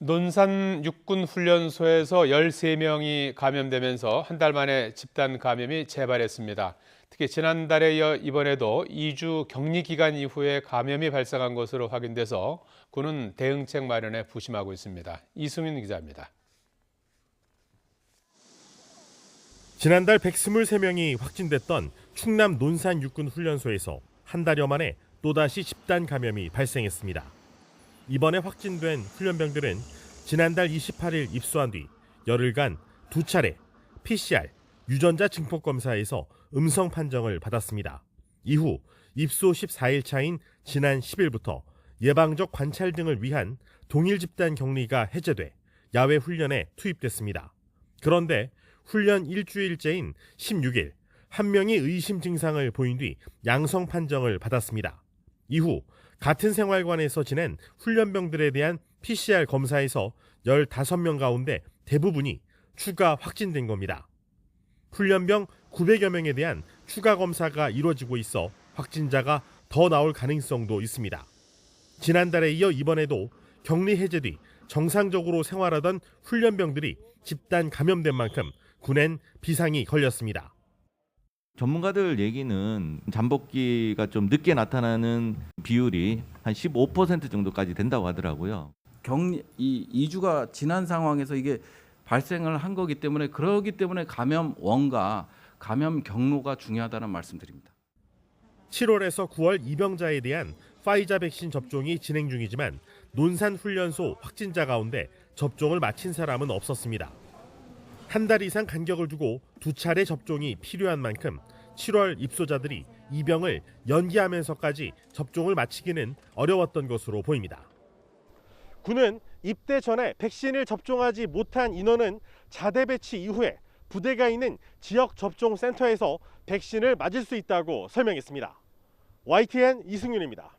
논산 육군훈련소에서 13명이 감염되면서 한 달 만에 집단 감염이 재발했습니다. 특히 지난달에 이어 이번에도 2주 격리 기간 이후에 감염이 발생한 것으로 확인돼서 군은 대응책 마련에 부심하고 있습니다. 이승윤 기자입니다. 지난달 123명이 확진됐던 충남 논산 육군훈련소에서 한 달여 만에 또다시 집단 감염이 발생했습니다. 이번에 확진된 훈련병들은 지난달 28일 입소한 뒤 열흘간 2차례 PCR 유전자 증폭 검사에서 음성 판정을 받았습니다. 이후 입소 14일 차인 지난 10일부터 예방적 관찰 등을 위한 동일 집단 격리가 해제돼 야외 훈련에 투입됐습니다. 그런데 훈련 일주일째인 16일 한 명이 의심 증상을 보인 뒤 양성 판정을 받았습니다. 이후 같은 생활관에서 지낸 훈련병들에 대한 PCR 검사에서 15명 가운데 대부분이 추가 확진된 겁니다. 훈련병 900여 명에 대한 추가 검사가 이루어지고 있어 확진자가 더 나올 가능성도 있습니다. 지난달에 이어 이번에도 격리 해제 뒤 정상적으로 생활하던 훈련병들이 집단 감염된 만큼 군엔 비상이 걸렸습니다. 전문가들 얘기는 잠복기가 좀 늦게 나타나는 비율이 한 15% 정도까지 된다고 하더라고요. 이 2주가 지난 상황에서 이게 발생을 한 거기 때문에 그러기 때문에 감염 원과 감염 경로가 중요하다는 말씀드립니다. 7월에서 9월 입영자에 대한 파이자 백신 접종이 진행 중이지만 논산 훈련소 확진자 가운데 접종을 마친 사람은 없었습니다. 한 달 이상 간격을 두고 2차례 접종이 필요한 만큼 7월 입소자들이 입영을 연기하면서까지 접종을 마치기는 어려웠던 것으로 보입니다. 군은 입대 전에 백신을 접종하지 못한 인원은 자대 배치 이후에 부대가 있는 지역 접종 센터에서 백신을 맞을 수 있다고 설명했습니다. YTN 이승윤입니다.